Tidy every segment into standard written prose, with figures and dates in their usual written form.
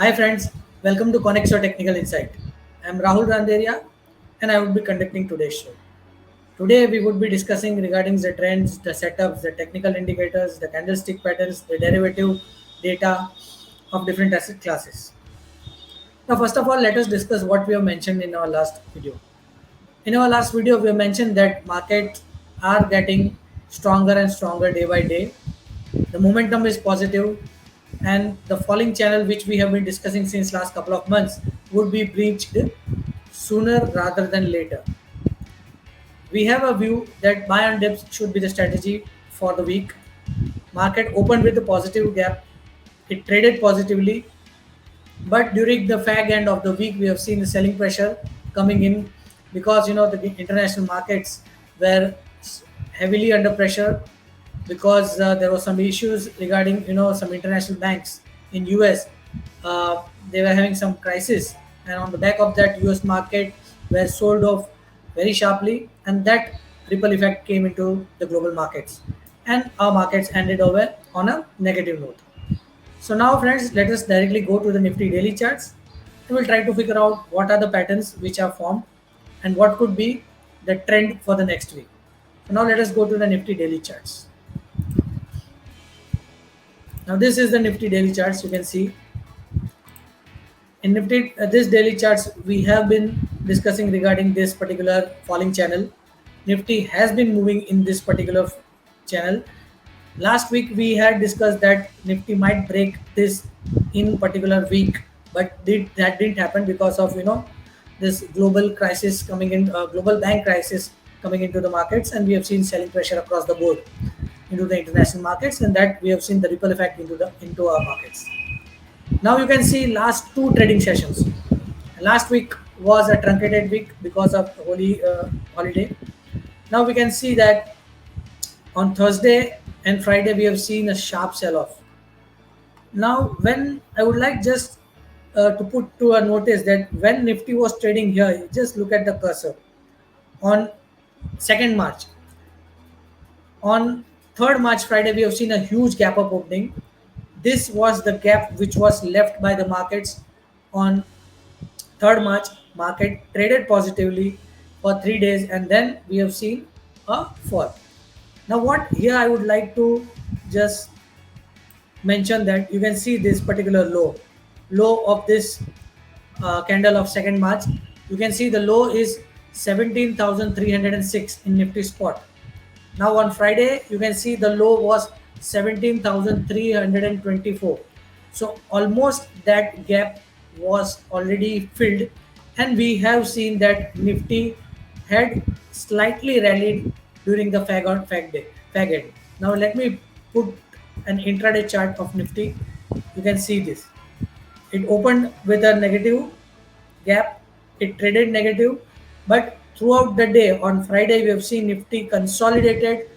Hi friends, welcome to Konexio Technical Insight. I am Rahul Randeria and I would be conducting today's show. Today we would be discussing regarding the trends, the setups, the technical indicators, the candlestick patterns, the derivative data of different asset classes. Now first of all, let us discuss what we have mentioned in our last video. In our last video, we have mentioned that markets are getting stronger and stronger day by day. The momentum is positive, and the falling channel, which we have been discussing since last couple of months, would be breached sooner rather than later. We have a view that buy on dips should be the strategy for the week. Market opened with a positive gap. It traded positively, but during the fag end of the week, we have seen the selling pressure coming in because the international markets were heavily under pressure because there were some issues regarding some international banks in US. They were having some crisis, and on the back of that, US market were sold off very sharply, and that ripple effect came into the global markets, and our markets ended over on a negative note. So now friends, let us directly go to the Nifty daily charts and we'll try to figure out what are the patterns which are formed and what could be the trend for the next week. So now let us go to the Nifty daily charts. Now this is the Nifty daily charts. You can see in Nifty this daily charts we have been discussing regarding this particular falling channel. Nifty has been moving in this particular channel. Last week we had discussed that Nifty might break this in particular week, but that didn't happen because of this global crisis coming in, global bank crisis coming into the markets, and we have seen selling pressure across the board into the international markets, and that we have seen the ripple effect into our markets. Now you can see last two trading sessions. Last week was a truncated week because of holy holiday. Now we can see that on Thursday and Friday we have seen a sharp sell-off. Now, when I would like just to put to a notice that when Nifty was trading here, just look at the cursor on 2nd March. On 3rd March Friday, we have seen a huge gap up opening. This was the gap which was left by the markets on 3rd March. Market traded positively for 3 days, and then we have seen a fall. Now, what here I would like to just mention that you can see this particular low of this candle of 2nd March. You can see the low is 17,306 in Nifty spot. Now on Friday, you can see the low was 17,324. So almost that gap was already filled, and we have seen that Nifty had slightly rallied during the fag end. Now let me put an intraday chart of Nifty. You can see this. It opened with a negative gap. It traded negative, but throughout the day on Friday, we have seen Nifty consolidated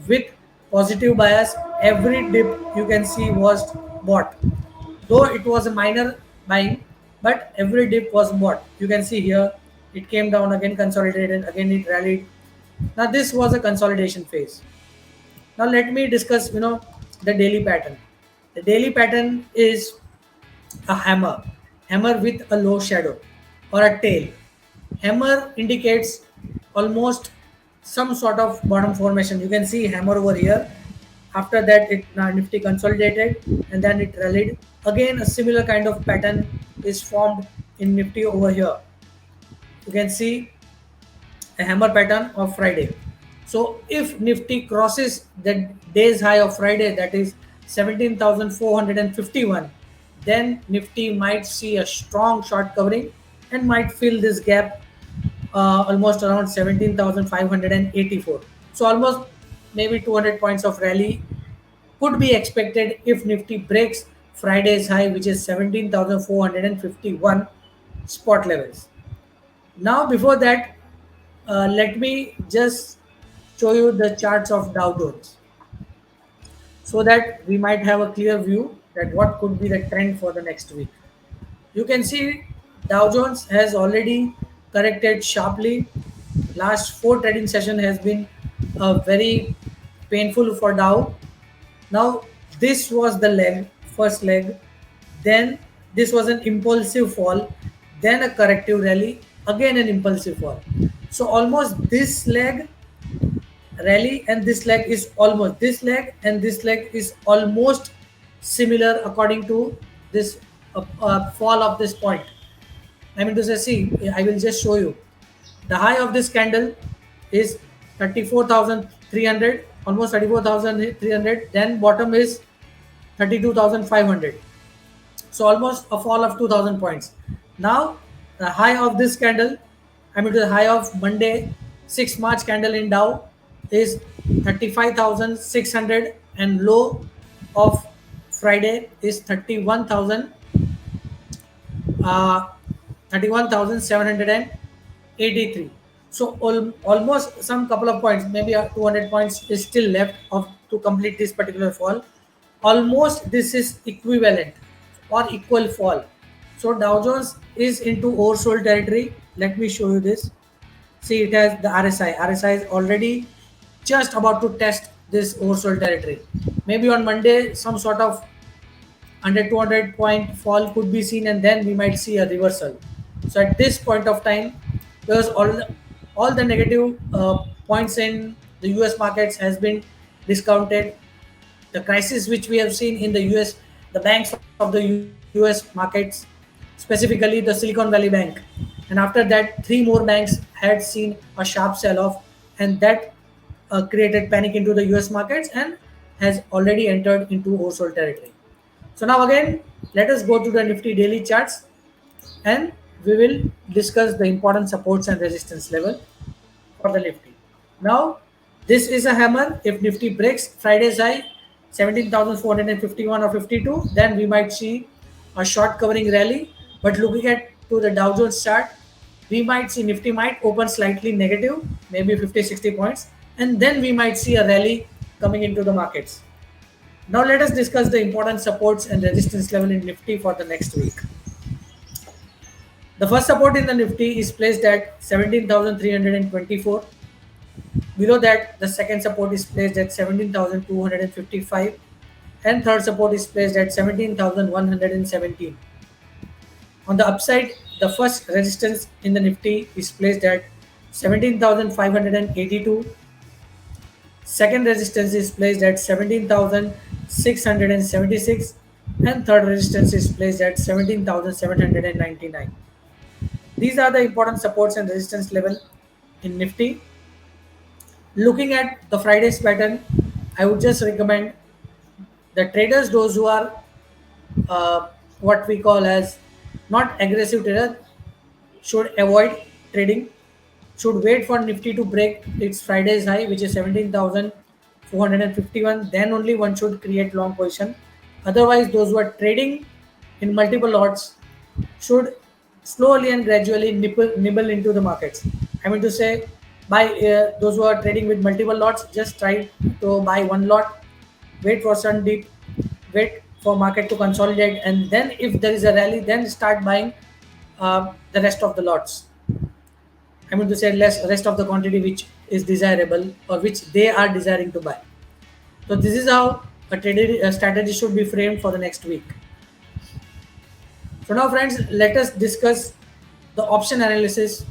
with positive bias. Every dip you can see was bought, though it was a minor buying, but every dip was bought. You can see here it came down again, consolidated again, it rallied. Now this was a consolidation phase. Now let me discuss the daily pattern. The daily pattern is a hammer with a low shadow or a tail. Hammer indicates almost some sort of bottom formation. You can see hammer over here. After that, it Nifty consolidated and then it rallied. Again, a similar kind of pattern is formed in Nifty over here. You can see a hammer pattern of Friday. So if Nifty crosses the day's high of Friday, that is 17,451, then Nifty might see a strong short covering and might fill this gap almost around 17,584. So almost maybe 200 points of rally could be expected if Nifty breaks Friday's high, which is 17,451 spot levels. Now, before that, let me just show you the charts of Dow Jones so that we might have a clear view that what could be the trend for the next week. You can see Dow Jones has already corrected sharply. Last 4 trading session has been very painful for Dow. Now this was the first leg. Then this was an impulsive fall, then a corrective rally, again an impulsive fall. So almost this leg rally and this leg is almost, this leg and this leg is almost similar according to this fall of this point. I mean to say, see, I will just show you. The high of this candle is 34,300, almost 34,300. Then bottom is 32,500. So almost a fall of 2,000 points. Now the high of this candle, I mean to the high of Monday, 6 March candle in Dow is 35,600 and low of Friday is 31,783. So almost some couple of points, maybe 200 points is still left of to complete this particular fall. Almost this is equivalent or equal fall. So Dow Jones is into oversold territory. Let me show you this. See, it has the RSI. RSI is already just about to test this oversold territory. Maybe on Monday, some sort of 100 200 point fall could be seen, and then we might see a reversal. So at this point of time, because all the negative points in the US markets has been discounted, the crisis which we have seen in the US, the banks of the US markets, specifically the Silicon Valley Bank, and after that 3 more banks had seen a sharp sell-off, and that created panic into the US markets and has already entered into oversold territory. So now again, let us go to the Nifty daily charts, and we will discuss the important supports and resistance level for the Nifty. Now, this is a hammer. If Nifty breaks Friday's high, 17,451 or 52, then we might see a short covering rally. But looking at to the Dow Jones chart, we might see Nifty might open slightly negative, maybe 50, 60 points, and then we might see a rally coming into the markets. Now let us discuss the important supports and resistance level in Nifty for the next week. The first support in the Nifty is placed at 17,324. Below that, the second support is placed at 17,255, and third support is placed at 17,117. On the upside, the first resistance in the Nifty is placed at 17,582. Second resistance is placed at 17,676, and third resistance is placed at 17,799. These are the important supports and resistance level in Nifty. Looking at the Friday's pattern, I would just recommend the traders, those who are what we call as not aggressive trader, should avoid trading, should wait for Nifty to break its Friday's high, which is 17,451. Then only one should create long position. Otherwise, those who are trading in multiple lots should slowly and gradually nibble into the markets. I mean to say, buy those who are trading with multiple lots, just try to buy one lot, wait for some dip, wait for market to consolidate, and then if there is a rally, then start buying the rest of the lots. I mean to say, rest of the quantity which is desirable or which they are desiring to buy. So this is how a strategy should be framed for the next week. So now friends, let us discuss the option analysis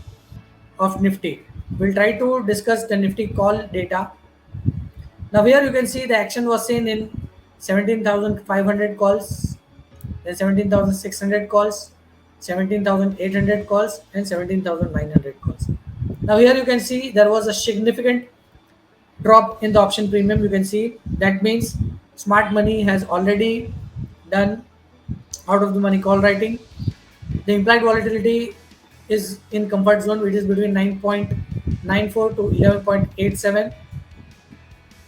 of Nifty. We'll try to discuss the Nifty call data. Now here you can see the action was seen in 17,500 calls, then 17,600 calls, 17,800 calls, and 17,900 calls. Now here you can see there was a significant drop in the option premium. You can see that means smart money has already done out of the money call writing. The implied volatility is in comfort zone, which is between 9.94 to 11.87.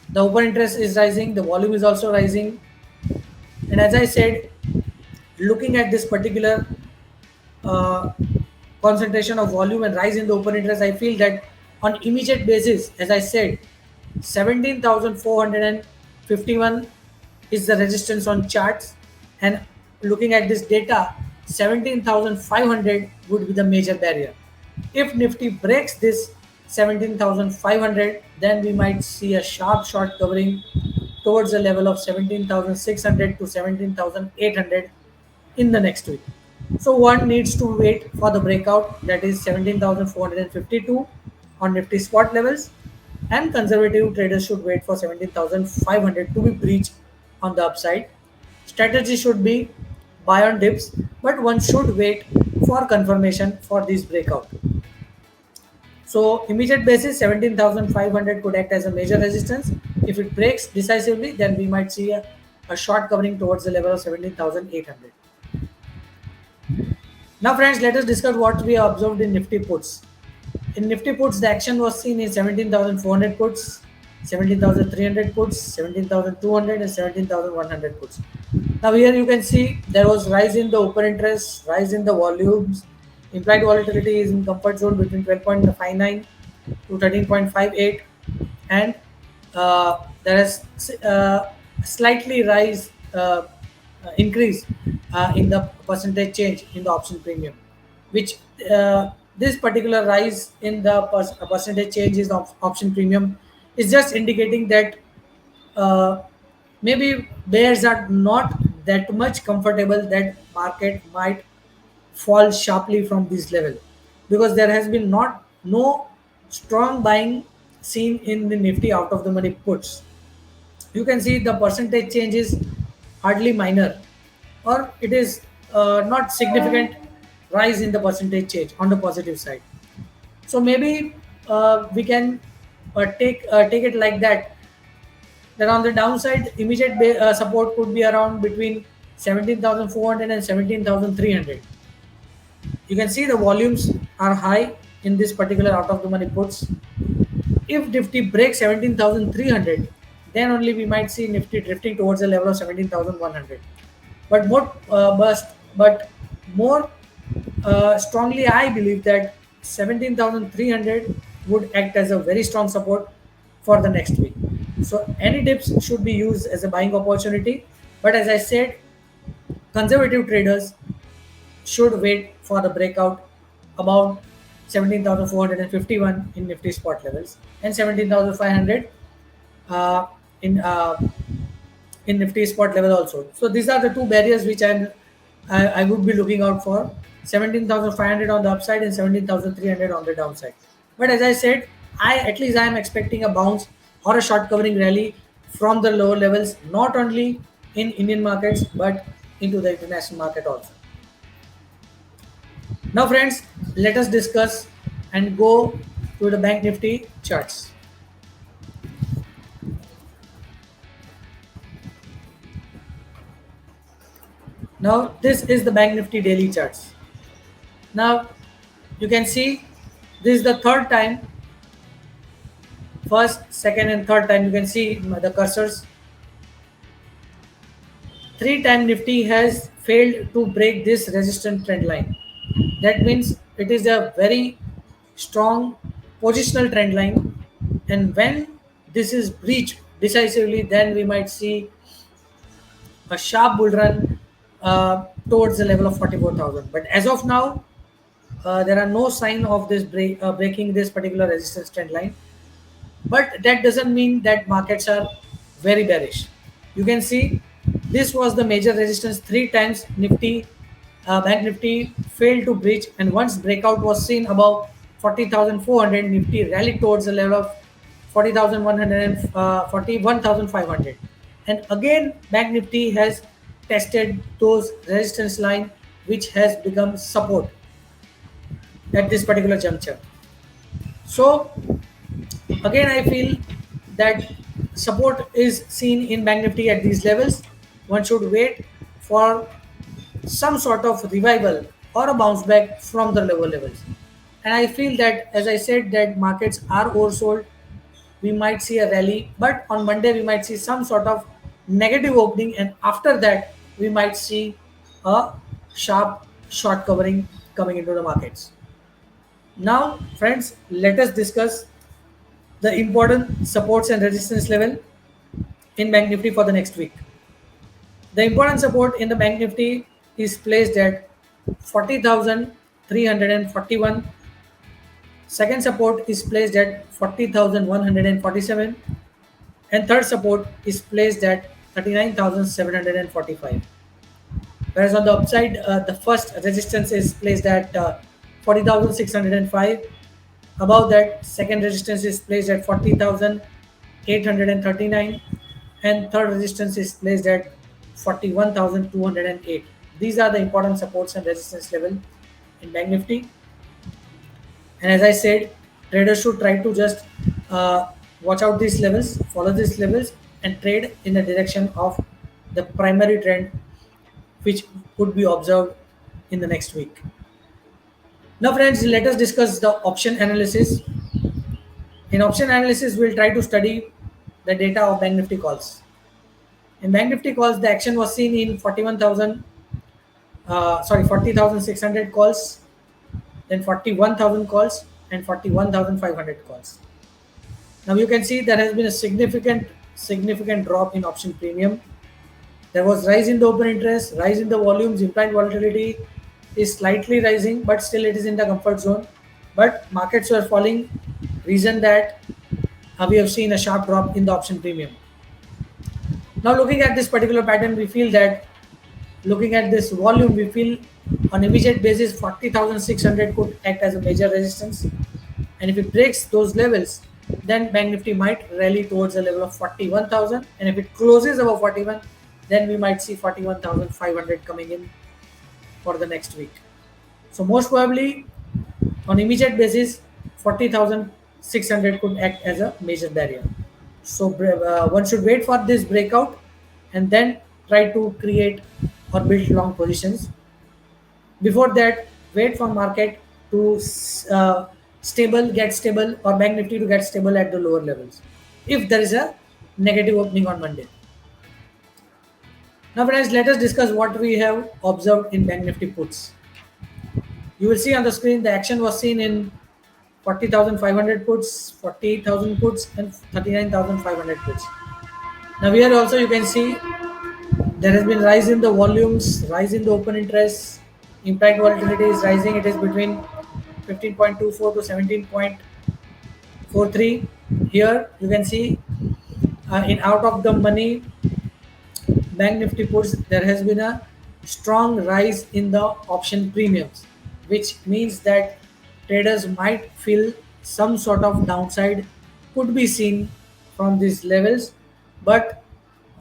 The open interest is rising, the volume is also rising, and as I said, looking at this particular concentration of volume and rise in the open interest, I feel that on immediate basis, as I said, 17,451 is the resistance on charts, and looking at this data, 17,500 would be the major barrier. If Nifty breaks this 17,500, then we might see a sharp short covering towards the level of 17,600 to 17,800 in the next week. So one needs to wait for the breakout, that is 17,452 on Nifty spot levels, and conservative traders should wait for 17,500 to be breached on the upside. Strategy should be buy on dips, but one should wait for confirmation for this breakout. So immediate basis 17,500 could act as a major resistance. If it breaks decisively, then we might see a short covering towards the level of 17,800. Now friends, let us discuss what we observed in Nifty puts. In Nifty puts, the action was seen in 17,400 puts, 17,300 puts, 17,200 and 17,100 puts. Now here you can see there was rise in the open interest, rise in the volumes. Implied volatility is in comfort zone between 12.59 to 13.58, and there is slightly increase in the percentage change in the option premium, which this particular rise in the percentage change is of option premium is just indicating that uh, maybe bears are not that much comfortable that market might fall sharply from this level, because there has been not no strong buying seen in the Nifty out of the money puts. You can see the percentage change is hardly minor, or it is not significant rise in the percentage change on the positive side. So maybe we can take it like that. Then on the downside, immediate support could be around between 17,400 and 17,300. You can see the volumes are high in this particular out of the money puts. If Nifty breaks 17,300, then only we might see Nifty drifting towards the level of 17,100. But more strongly, I believe that 17,300 would act as a very strong support for the next week. So any dips should be used as a buying opportunity. But as I said, conservative traders should wait for the breakout about 17,451 in Nifty spot levels and 17,500 uh, in uh, in Nifty spot level also. So these are the two barriers which I would be looking out for: 17,500 on the upside and 17,300 on the downside. But as I said, I am expecting a bounce or a short covering rally from the lower levels, not only in Indian markets but into the international market also. Now, friends, let us discuss and go to the Bank Nifty charts. Now, this is the Bank Nifty daily charts. Now, you can see this is the third time, first, second, and third time. You can see the cursors. Three time Nifty has failed to break this resistance trend line. That means it is a very strong positional trend line, and when this is breached decisively, then we might see a sharp bull run towards the level of 44,000. But as of now, there are no sign of this breaking this particular resistance trend line. But that doesn't mean that markets are very bearish. You can see this was the major resistance three times. Bank Nifty failed to breach, and once breakout was seen above 40,400, Nifty rallied towards the level of 40,100 and 41,500. And again, Bank Nifty has tested those resistance line, which has become support at this particular juncture. So again, I feel that support is seen in Bank Nifty at these levels. One should wait for some sort of revival or a bounce back from the lower levels. And I feel that, as I said, that markets are oversold. We might see a rally, but on Monday we might see some sort of negative opening, and after that we might see a sharp short covering coming into the markets. Now, friends, let us discuss the important supports and resistance level in Bank Nifty for the next week. The important support in the Bank Nifty is placed at 40,341. Second support is placed at 40,147. And third support is placed at 39,745. Whereas on the upside, the first resistance is placed at 40,605. Above that, second resistance is placed at 40,839, and third resistance is placed at 41,208. These are the important supports and resistance level in Bank Nifty. And as I said, traders should try to just watch out these levels, follow these levels, and trade in the direction of the primary trend, which could be observed in the next week. Now, friends, let us discuss the option analysis. In option analysis, we'll try to study the data of Bank Nifty calls. In Bank Nifty calls, the action was seen in 40,600 calls, then 41,000 calls, and 41,500 calls. Now you can see there has been a significant drop in option premium. There was rise in the open interest, rise in the volumes, implied volatility is slightly rising, but still it is in the comfort zone. But markets were falling, reason that we have seen a sharp drop in the option premium. Now looking at this particular pattern, we feel that looking at this volume, we feel on immediate basis 40,600 could act as a major resistance, and if it breaks those levels, then Bank Nifty might rally towards a level of 41,000, and if it closes above 41, then we might see 41,500 coming in for the next week. So most probably on immediate basis 40,600 could act as a major barrier. So one should wait for this breakout and then try to create or build long positions. Before that, wait for market to get stable, or Bank Nifty to get stable at the lower levels if there is a negative opening on Monday. Now friends, let us discuss what we have observed in Bank Nifty puts. You will see on the screen the action was seen in 40,500 puts, 48,000 puts, and 39,500 puts. Now here also you can see there has been rise in the volumes, rise in the open interest, impact volatility is rising. It is between 15.24 to 17.43. Here you can see in out of the money Bank Nifty puts, there has been a strong rise in the option premiums, which means that traders might feel some sort of downside could be seen from these levels. But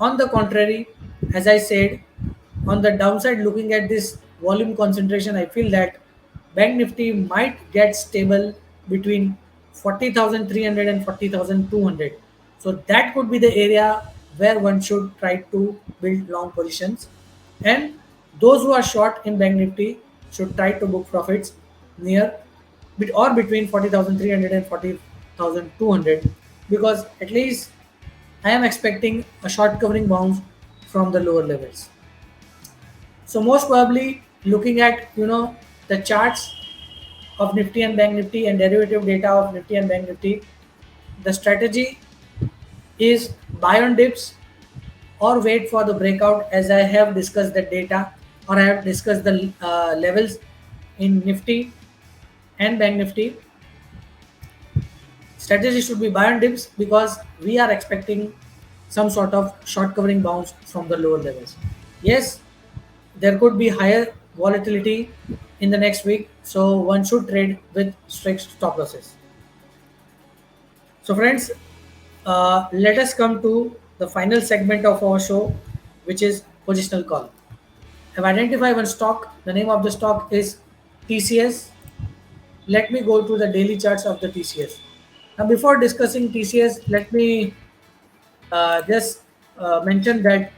on the contrary, as I said, on the downside, looking at this volume concentration, I feel that Bank Nifty might get stable between 40,300 and 40,200. So that could be the area where one should try to build long positions. And those who are short in Bank Nifty should try to book profits near or between 40,300 and 40,200, because at least I am expecting a short covering bounce from the lower levels. So most probably looking at the charts of Nifty and Bank Nifty and derivative data of Nifty and Bank Nifty, the strategy is buy on dips or wait for the breakout, as I have discussed the data, or I have discussed the levels in Nifty and Bank Nifty. Strategy should be buy on dips because we are expecting some sort of short covering bounce from the lower levels. Yes, there could be higher volatility in the next week, so one should trade with strict stop losses. So friends, let us come to the final segment of our show, which is positional call. I've identified one stock. The name of the stock is TCS. Let me go to the daily charts of the TCS. Now, before discussing TCS, let me just mention that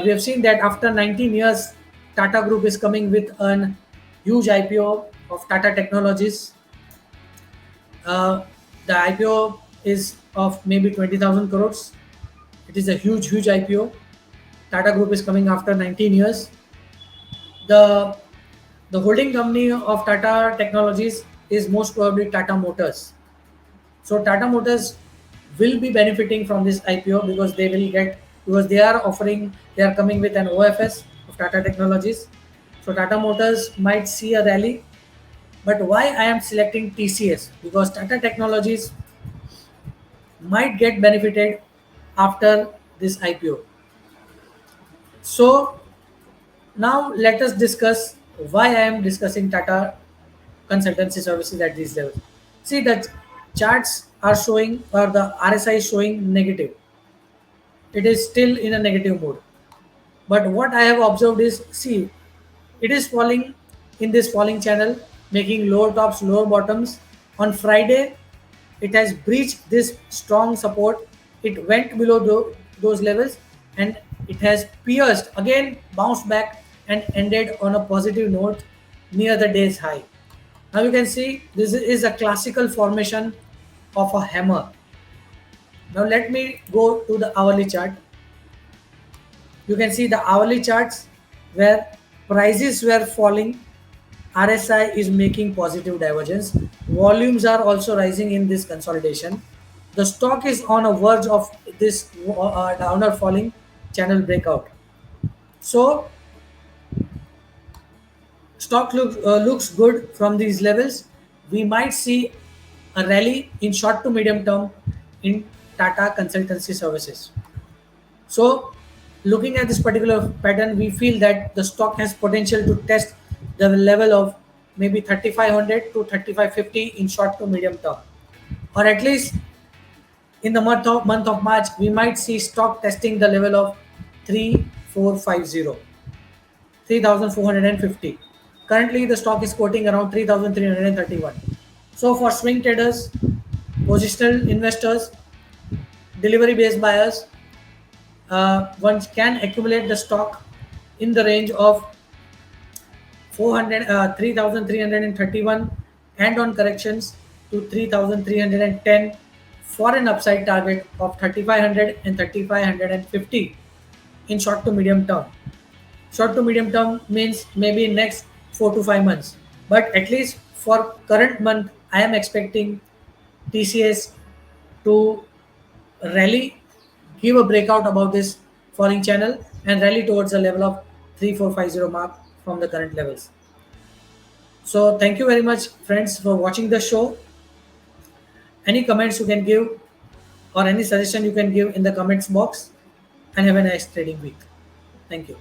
we have seen that after 19 years, Tata Group is coming with a huge IPO of Tata Technologies. The IPO is of maybe 20,000 crores. It is a huge IPO. Tata Group is coming after 19 years. The holding company of Tata Technologies is most probably Tata Motors. So Tata Motors will be benefiting from this IPO because they are coming with an OFS of Tata Technologies. So Tata Motors might see a rally. But why I am selecting TCS? Because Tata Technologies might get benefited after this IPO. So Now let us discuss why I am discussing Tata consultancy services at these levels. See that charts are showing or the RSI is showing negative. It is still in a negative mode. But what I have observed is, see, it is falling in this falling channel, making lower tops, lower bottoms. On Friday, it has breached this strong support. It went below those levels and it has pierced, again bounced back and ended on a positive note near the day's high. Now you can see this is a classical formation of a hammer. Now let me go to the hourly chart. You can see the hourly charts where prices were falling. RSI is making positive divergence. Volumes are also rising in this consolidation. The stock is on a verge of this downer falling channel breakout. So stock looks good from these levels. We might see a rally in short to medium term in Tata consultancy services. So, looking at this particular pattern, we feel that the stock has potential to test the level of maybe 3500 to 3550 in short to medium term, or at least in the month of March, we might see stock testing the level of 3450, 3450. Currently, the stock is quoting around 3331. So, for swing traders, positional investors, delivery based buyers, one can accumulate the stock in the range of 3331 and on corrections to 3310 for an upside target of 3500 and 3550 in short to medium term. Short to medium term means maybe next 4 to 5 months, but at least for current month I am expecting TCS to rally, give a breakout above this falling channel and rally towards the level of 3450 mark from the current levels. So thank you very much friends for watching the show. Any comments you can give or any suggestion you can give in the comments box, and have a nice trading week. Thank you.